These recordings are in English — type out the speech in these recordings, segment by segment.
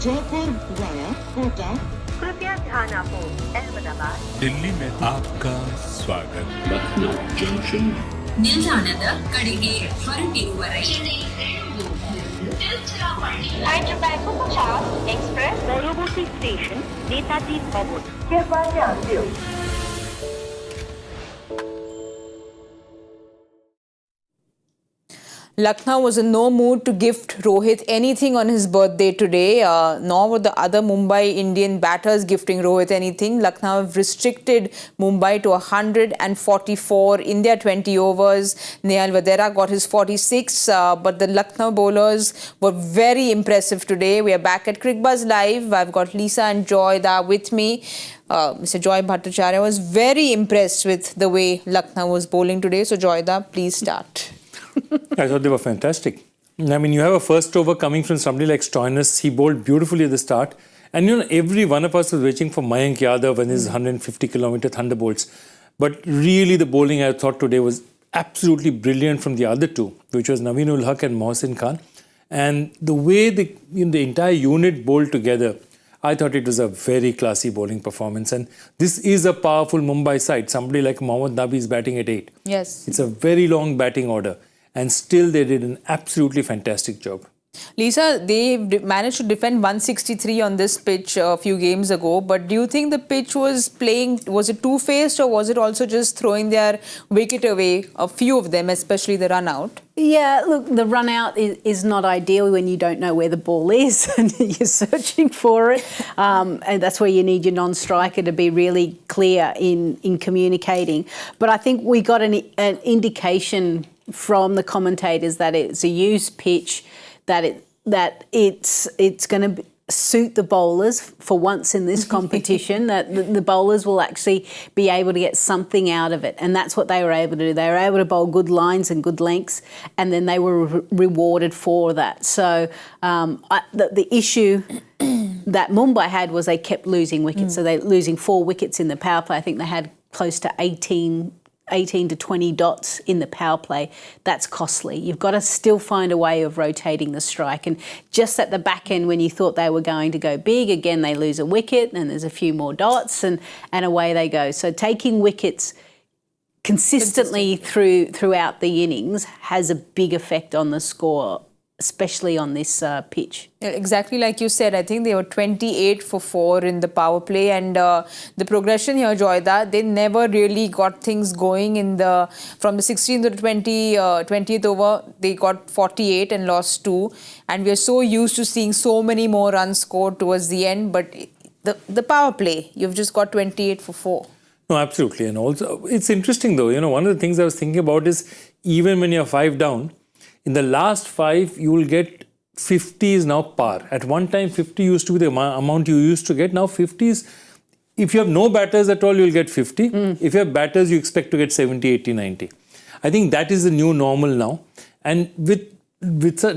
Jaipur via Kota. कृपया ध्यान आपो अहमदाबाद दिल्ली में आपका स्वागत. Lucknow Junction. ನಿಲ್ದಾಣದ ಕಡೆಗೆ ಹೊರಟಿರುವವರೆಗೆ Hyderabad Superfast Express পরবর্তী স্টেশন নেতাজি ভবন. कृपया ध्यान दियो. Lucknow was in no mood to gift Rohit anything on his birthday today, nor were the other Mumbai Indian batters gifting Rohit anything. Lucknow have restricted Mumbai to 144, India 20 overs. Nehal Vadera got his 46, but the Lucknow bowlers were very impressive today. We are back at Cricbuzz Live. I've got Lisa and Joy there with me. Mr. Joy Bhattacharjya was very impressed with the way Lucknow was bowling today. So Joy, please start. I thought they were fantastic. I mean, you have a first over coming from somebody like Stoinis. He bowled beautifully at the start. And, you know, every one of us was waiting for Mayank Yadav and his 150-kilometer thunderbolts. But really, the bowling I thought today was absolutely brilliant from the other two, which was Naveen ul Haq and Mohsin Khan. And the way the entire unit bowled together, I thought it was a very classy bowling performance. And this is a powerful Mumbai side. Somebody like Mohammad Nabi is batting at 8. Yes. It's a very long batting order. And still they did an absolutely fantastic job. Lisa, they managed to defend 163 on this pitch a few games ago. But do you think the pitch was it two-faced, or was it also just throwing their wicket away, a few of them, especially the run-out? Yeah, look, the run-out is not ideal when you don't know where the ball is and you're searching for it. And that's where you need your non-striker to be really clear in communicating. But I think we got an indication from the commentators that it's a used pitch, that it's going to suit the bowlers for once in this competition, that the bowlers will actually be able to get something out of it. And that's what they were able to do. They were able to bowl good lines and good lengths, and then they were rewarded for that. So the issue that Mumbai had was they kept losing wickets. So they're losing 4 wickets in the power play. I think they had close to 18 to 20 dots in the power play. That's costly. You've got to still find a way of rotating the strike. And just at the back end, when you thought they were going to go big, again, they lose a wicket and there's a few more dots and away they go. So taking wickets consistently throughout the innings has a big effect on the score, especially on this pitch. Exactly like you said, I think they were 28 for 4 in the power play, and the progression here, Joyda, they never really got things going from the 16th to the 20th over. They got 48 and lost 2, and we are so used to seeing so many more runs scored towards the end, but the power play, you've just got 28 for 4. No, absolutely. And also, it's interesting though, you know, one of the things I was thinking about is even when you're 5 down, in the last 5, you will get 50 is now par. At one time, 50 used to be the amount you used to get. Now 50 is, if you have no batters at all, you'll get 50. If you have batters, you expect to get 70, 80, 90. I think that is the new normal now. And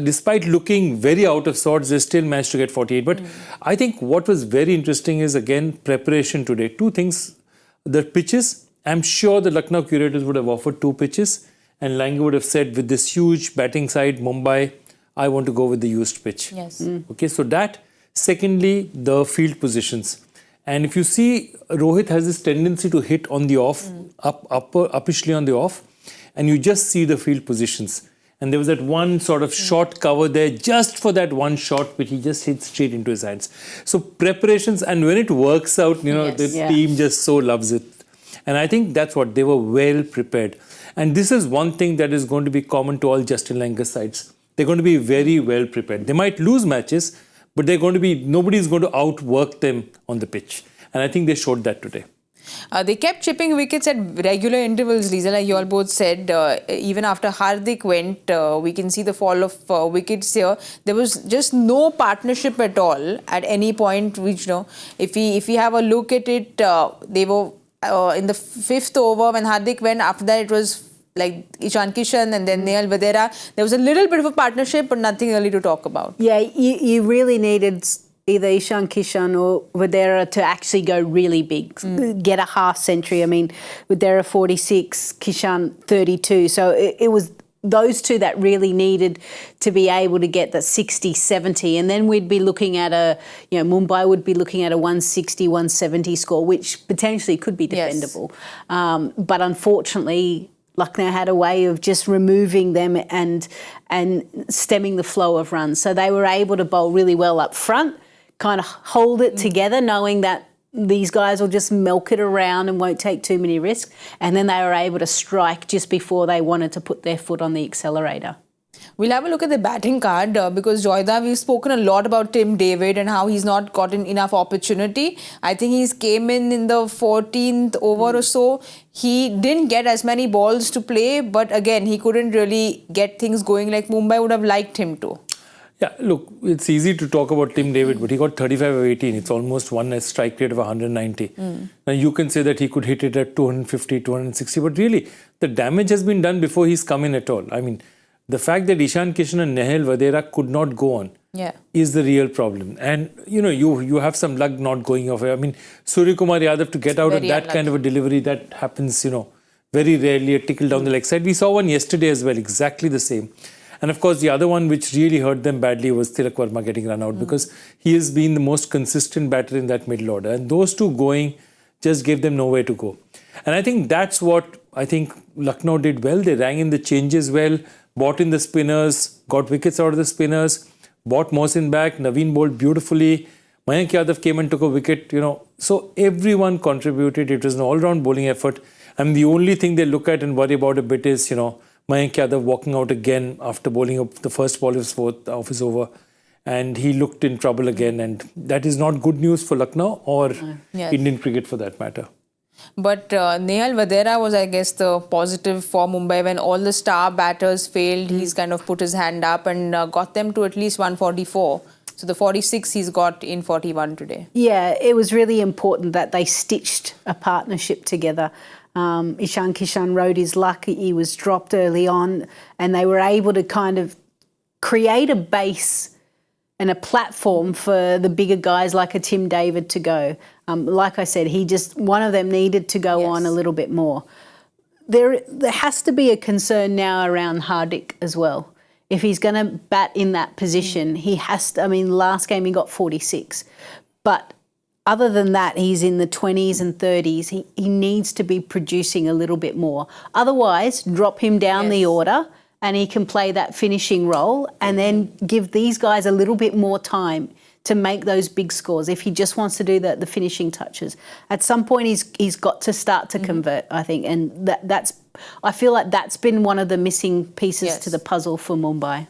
despite looking very out of sorts, they still managed to get 48. But I think what was very interesting is, again, preparation today. 2 things. The pitches, I'm sure the Lucknow curators would have offered 2 pitches. And Lange would have said, with this huge batting side, Mumbai, I want to go with the used pitch. Yes. Okay, so that. Secondly, the field positions. And if you see, Rohit has this tendency to hit on the off, uppishly on the off, and you just see the field positions. And there was that one sort of short cover there, just for that one shot, which he just hit straight into his hands. So preparations, and when it works out, you know, the team just so loves it. And I think that's what, they were well prepared. And this is one thing that is going to be common to all Justin Lange's sides. They're going to be very well prepared. They might lose matches, but nobody is going to outwork them on the pitch. And I think they showed that today. They kept chipping wickets at regular intervals, Lisa, like you all both said. Even after Hardik went, we can see the fall of wickets here. There was just no partnership at all at any point. Which, you know, if we have a look at it, they were in the 5th over when Hardik went. After that, it was like Ishan Kishan and then Nehal Vadera. There was a little bit of a partnership, but nothing really to talk about. Yeah, you really needed either Ishan Kishan or Vadera to actually go really big, get a half century. I mean, Vadera 46, Kishan 32. So it was those two that really needed to be able to get the 60, 70, and then we'd be looking at Mumbai would be looking at a 160, 170 score, which potentially could be defendable. Yes. But unfortunately, Lucknow had a way of just removing them and stemming the flow of runs. So they were able to bowl really well up front, kind of hold it together, knowing that these guys will just milk it around and won't take too many risks. And then they were able to strike just before they wanted to put their foot on the accelerator. We'll have a look at the batting card because Joyda, we've spoken a lot about Tim David and how he's not gotten enough opportunity. I think he's came in the 14th over or so. He didn't get as many balls to play, but again, he couldn't really get things going like Mumbai would have liked him to. Yeah, look, it's easy to talk about Tim David, but he got 35 of 18. It's almost a strike rate of 190. Now, you can say that he could hit it at 250, 260, but really, the damage has been done before he's come in at all. I mean, the fact that Ishan Kishan and Nehal Vadera could not go on is the real problem. And, you have some luck not going off. I mean, Surya Kumar Yadav to get out of that kind of a delivery, that happens, very rarely, a tickle down the leg side. We saw one yesterday as well, exactly the same. And of course, the other one which really hurt them badly was Tilak Verma getting run out because he has been the most consistent batter in that middle order. And those two going just gave them nowhere to go. And I think that's what I think Lucknow did well. They rang in the changes well, bought in the spinners, got wickets out of the spinners, bought Mohsin back, Naveen bowled beautifully. Mayank Yadav came and took a wicket, So everyone contributed. It was an all-round bowling effort. And the only thing they look at and worry about a bit is, Mayank Yadav walking out again after bowling up the first ball of his over. And he looked in trouble again. And that is not good news for Lucknow or Indian cricket for that matter. But Nehal Vadera was, I guess, the positive for Mumbai when all the star batters failed. He's kind of put his hand up and got them to at least 144. So the 46 he's got in 41 today. Yeah, it was really important that they stitched a partnership together. Ishan Kishan rode his luck. He was dropped early on and they were able to kind of create a base and a platform for the bigger guys like a Tim David to go. Like I said, one of them needed to go on a little bit more. There has to be a concern now around Hardik as well. If he's going to bat in that position, he has to, last game he got 46. But other than that, he's in the 20s and 30s. He needs to be producing a little bit more. Otherwise, drop him down the order and he can play that finishing role and then give these guys a little bit more time to make those big scores if he just wants to do the finishing touches. At some point, he's got to start to convert, I think. And I feel like that's been one of the missing pieces to the puzzle for Mumbai.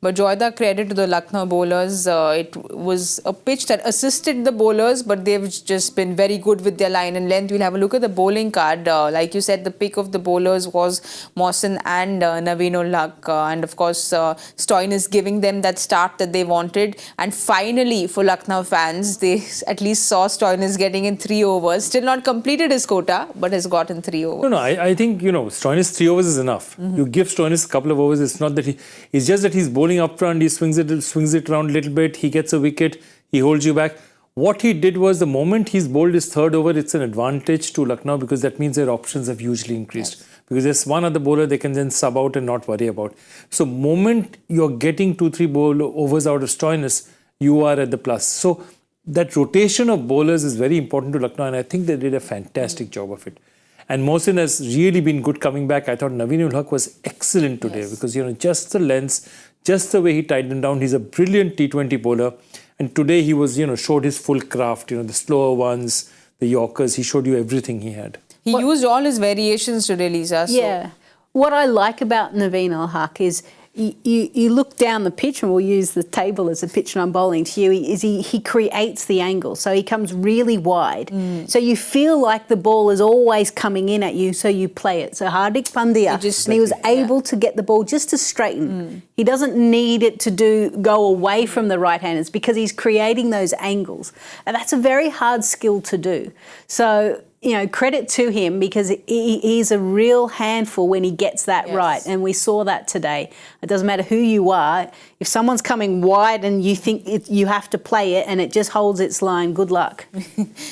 But Joyda, credit to the Lucknow bowlers. It was a pitch that assisted the bowlers, but they've just been very good with their line and length. We'll have a look at the bowling card. Like you said, the pick of the bowlers was Mohsin and Naveen ul Haq. And of course, Stoinis giving them that start that they wanted. And finally, for Lucknow fans, they at least saw Stoinis getting in 3 overs. Still not completed his quota, but has gotten 3 overs. No, I think, Stoinis 3 overs is enough. You give Stoinis a couple of overs. It's not that it's just that he's bowling up front, he swings it around a little bit, he gets a wicket, he holds you back. What he did was the moment he's bowled his 3rd over, it's an advantage to Lucknow because that means their options have hugely increased. Because there's one other bowler they can then sub out and not worry about. So moment you're getting 2-3 overs out of Stoinis, you are at the plus. So that rotation of bowlers is very important to Lucknow and I think they did a fantastic job of it. And Mohsin has really been good coming back. I thought Naveen ul Haq was excellent today because, just the lengths, just the way he tied them down. He's a brilliant T20 bowler. And today he was, showed his full craft, the slower ones, the Yorkers. He showed you everything he had. He used all his variations today, Lisa. Yeah. What I like about Naveen ul Haq is you look down the pitch, and we'll use the table as a pitch and I'm bowling to you, he creates the angle. So he comes really wide. So you feel like the ball is always coming in at you, so you play it. So Hardik Pandya, he was able to get the ball just to straighten. He doesn't need it to go away from the right-handers because he's creating those angles. And that's a very hard skill to do. So, credit to him because he's a real handful when he gets that right. And we saw that today. It doesn't matter who you are. If someone's coming wide and you think you have to play it and it just holds its line, good luck.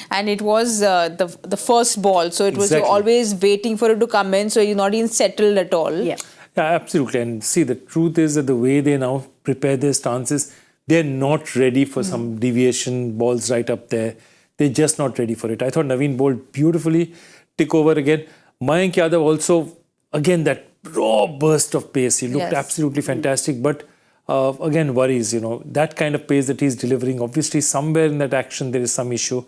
And it was the first ball. So it was always waiting for it to come in. So you're not even settled at all. Yeah. Yeah, absolutely. And see, the truth is that the way they now prepare their stances, they're not ready for some deviation, balls right up there. They're just not ready for it. I thought Naveen bowled beautifully, tick over again. Mayank Yadav also, again, that raw burst of pace. He looked absolutely fantastic. But again, worries, that kind of pace that he's delivering. Obviously, somewhere in that action, there is some issue.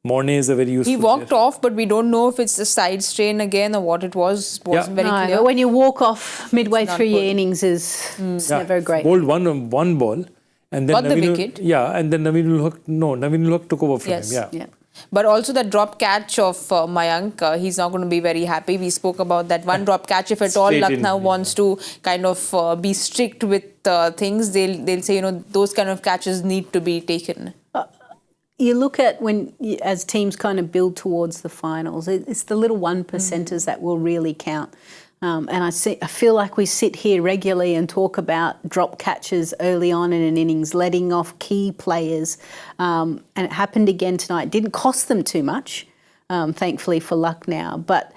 Morne is a very useful He walked player. off, but we don't know if it's a side strain again or what it was. Wasn't very No, clear. but when you walk off midway not through your good. innings is never great. Bowled one ball. And then Got the Naveen, wicket. and then Naveen ul Haq took over from Yes. him. Yeah. But also the drop catch of Mayank, he's not going to be very happy. We spoke about that one drop catch. If at all Straight in, Lucknow yeah. wants to kind of be strict with things, they'll say, those kind of catches need to be taken. You look at as teams kind of build towards the finals, it's the little 1%ers that will really count. And I feel like we sit here regularly and talk about drop catches early on in an innings, letting off key players. And it happened again tonight. It didn't cost them too much, thankfully for Lucknow. But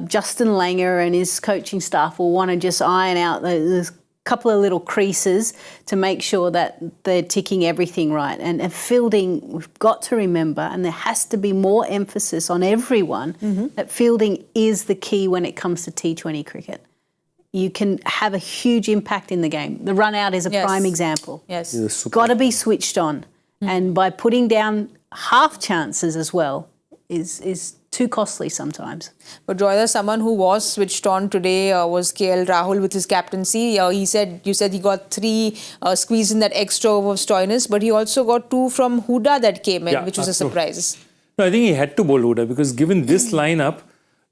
Justin Langer and his coaching staff will want to just iron out those couple of little creases to make sure that they're ticking everything right. And fielding, we've got to remember, and there has to be more emphasis on everyone, that fielding is the key when it comes to T20 cricket. You can have a huge impact in the game. The run out is a prime example. Yes. Got to be switched on. And by putting down half chances as well is too costly sometimes. But Joy, there's someone who was switched on today was KL Rahul with his captaincy. You said he got 3 squeezed in that extra over of Stoinis, but he also got 2 from Huda that came in, which was a surprise. No, I think he had to bowl Huda because given this lineup,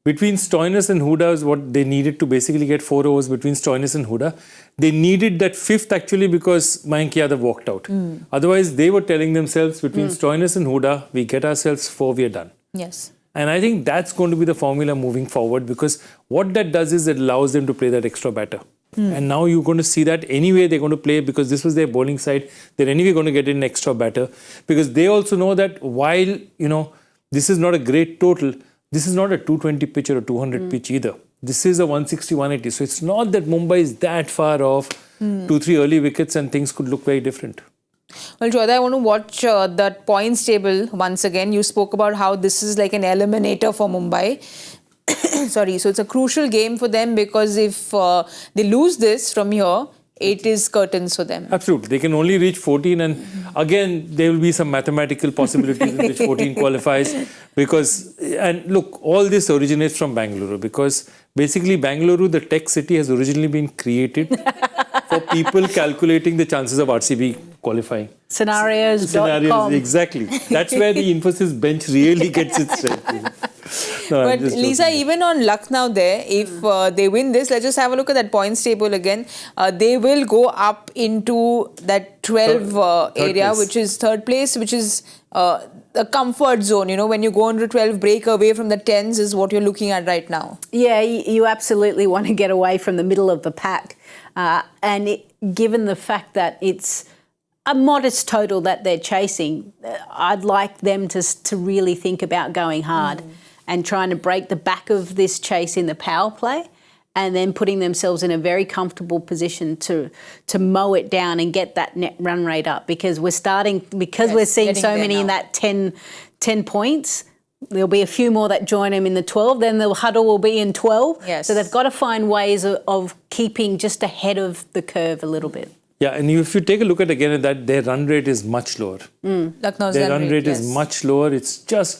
between Stoinis and Huda is what they needed to basically get 4 overs between Stoinis and Huda. They needed that 5th actually because Mayank Yadav walked out. Otherwise, they were telling themselves between Stoinis and Huda, we get ourselves 4, we are done. Yes. And I think that's going to be the formula moving forward because what that does is it allows them to play that extra batter. And now you're going to see that anyway they're going to play because this was their bowling side. They're anyway going to get in an extra batter because they also know that while, this is not a great total, this is not a 220 pitch or a 200 pitch either. This is a 160, 180. So it's not that Mumbai is that far off. 2-3 early wickets and things could look very different. Well, Joy, I want to watch that points table once again. You spoke about how this is like an eliminator for Mumbai. Sorry, so it's a crucial game for them because if they lose this from here, it is curtains for them. Absolutely. They can only reach 14 and again, there will be some mathematical possibilities in which 14 qualifies because, and look, all this originates from Bengaluru because basically Bengaluru, the tech city, has originally been created for people calculating the chances of RCB qualifying. Scenarios.com. Exactly. That's where the Infosys bench really gets its strength. No, But Lisa, even on Lucknow there, if they win this, let's just have a look at that points table again. They will go up into that 12 area, place. which is third place, which is a comfort zone. When you go into 12, break away from the 10s is what you're looking at right now. Yeah, you absolutely want to get away from the middle of the pack. Given the fact that it's a modest total that they're chasing, I'd like them to really think about going hard and trying to break the back of this chase in the power play and then putting themselves in a very comfortable position to mow it down and get that net run rate up because we're seeing so many in that 10 points. There'll be a few more that join them in the 12, then the huddle will be in 12. Yes. So they've got to find ways of keeping just ahead of the curve a little bit. Yeah, and if you take a look at again at that, their run rate is much lower. Lucknow's Their run rate yes. is much lower. It's just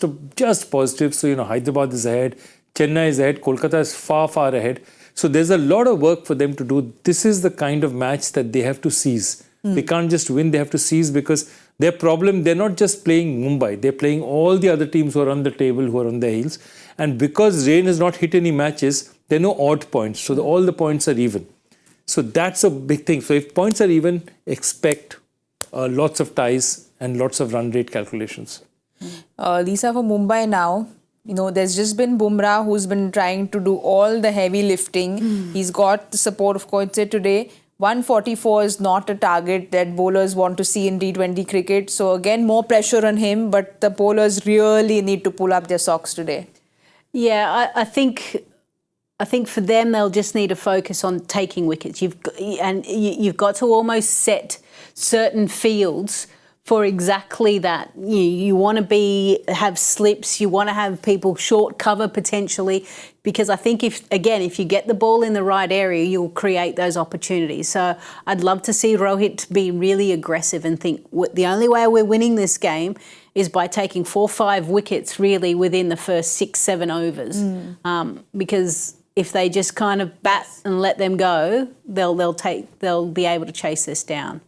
positive. So, Hyderabad is ahead, Chennai is ahead, Kolkata is far, far ahead. So there's a lot of work for them to do. This is the kind of match that they have to seize. They can't just win, they have to seize because their problem, they're not just playing Mumbai, they're playing all the other teams who are on the table, who are on their heels. And because rain has not hit any matches, there are no odd points. So all the points are even. So that's a big thing. So if points are even, expect lots of ties and lots of run rate calculations. Lisa, for Mumbai now, there's just been Bumrah who's been trying to do all the heavy lifting. He's got the support of Coach today. 144 is not a target that bowlers want to see in T20 cricket. So again, more pressure on him, but the bowlers really need to pull up their socks today. Yeah, I think I think for them, they'll just need to focus on taking wickets. You've got to almost set certain fields for exactly that. You want to have slips, you want to have people short cover potentially, because I think if you get the ball in the right area, you'll create those opportunities. So I'd love to see Rohit be really aggressive and think the only way we're winning this game is by taking 4 or 5 wickets really within the first 6-7 overs, because if they just kind of bat and let them go, they'll be able to chase this down.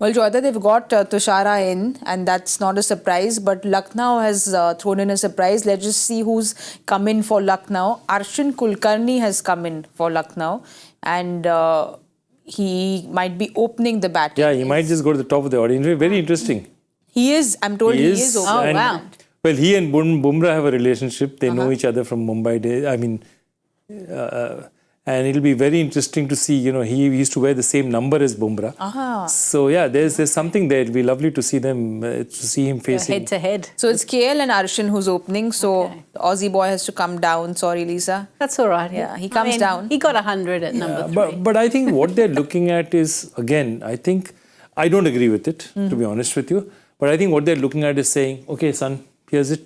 Well, Joyda, they've got Tushara in, and that's not a surprise, but Lucknow has thrown in a surprise. Let's just see who's come in for Lucknow. Arshin Kulkarni has come in for Lucknow, and he might be opening the batting. Yeah, he might just go to the top of the audience. Very interesting. He is, I'm told he is opening. Oh, wow. Well, he and Bumrah have a relationship. They know each other from Mumbai days. And it'll be very interesting to see, he used to wear the same number as Bumrah. So, yeah, there's something there. It'll be lovely to see them, to see him facing. Head to head. So it's KL and Arshin who's opening. So the Aussie boy has to come down. Sorry, Lisa. That's all right. Yeah, he comes down. He got 100 at number 3. But I think what they're looking at is, again, I don't agree with it, to be honest with you. But I think what they're looking at is saying, okay, son, here's it.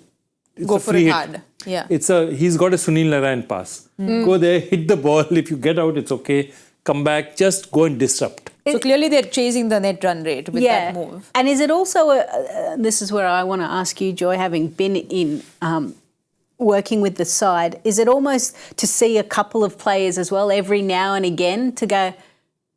It's Go a for free it hit. hard. Yeah. He's got a Sunil Narayan pass. Go there, hit the ball. If you get out, it's okay. Come back, just go and disrupt. So clearly they're chasing the net run rate with that move. And is it also, this is where I want to ask you, Joy, having been in working with the side, is it almost to see a couple of players as well every now and again to go,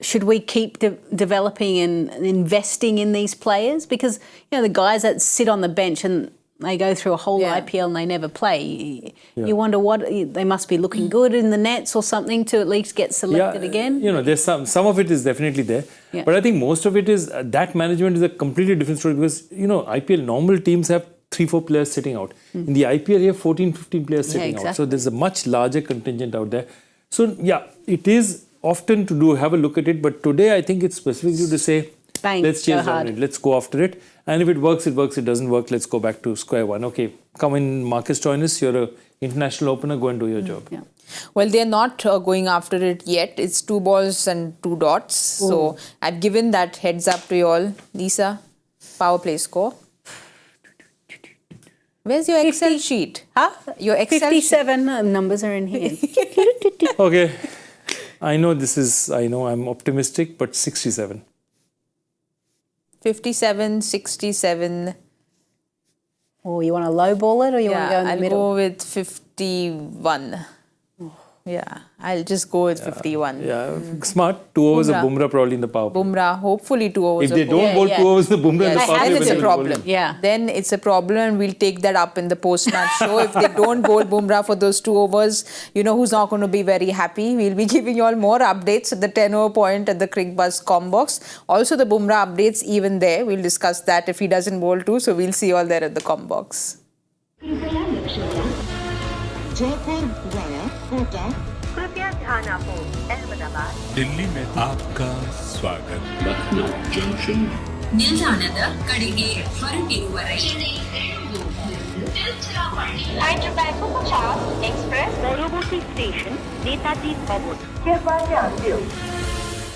should we keep developing and investing in these players? Because, the guys that sit on the bench and they go through a whole IPL and they never play. You wonder what they must be looking good in the nets or something to at least get selected again. There's some of it is definitely there, but I think most of it is that management is a completely different story because IPL normal teams have 3-4 players sitting out. In the IPL, you have 14-15 players sitting out. So there's a much larger contingent out there. So it is often to have a look at it, but today I think it's specifically to say, bang, let's chase on it, let's go after it. And if it works, it works. It doesn't work, let's go back to square one. Okay, come in, Marcus Stoinis, you're an international opener, go and do your job. Yeah. Well, they're not going after it yet. It's 2 balls and 2 dots. So I've given that heads up to you all. Lisa, power play score. Where's your Excel sheet? Huh? Your Excel 57 numbers are in here. Okay, I know I'm optimistic, but 67. 57, 67. Oh, you want to lowball it or you want to go in the I'll middle? go with 51. Yeah, I'll just go with 51. Yeah, smart. 2 overs of Bumrah probably in the power play. Bumrah, hopefully 2 overs. If they don't bowl 2 overs of Bumrah in the power play, then it's a they'll problem. bowl Yeah. Then it's a problem and we'll take that up in the post-match show. If they don't bowl Bumrah for those 2 overs, who's not going to be very happy. We'll be giving you all more updates at the 10-over point at the Cricbuzz Combox. Also the Bumrah updates even there. We'll discuss that if he doesn't bowl too. So we'll see you all there at the Combox. Jaipur via Kota. कृपया ध्यान आपो अहमदाबाद दिल्ली में आपका स्वागत ನಿಲ್ದಾಣದ ಕಡೆಗೆ ಹೊರಟಿರುವರೆ Hyderabad 50 Express পরবর্তী station Netaji ভবন। कृपया ध्यान दें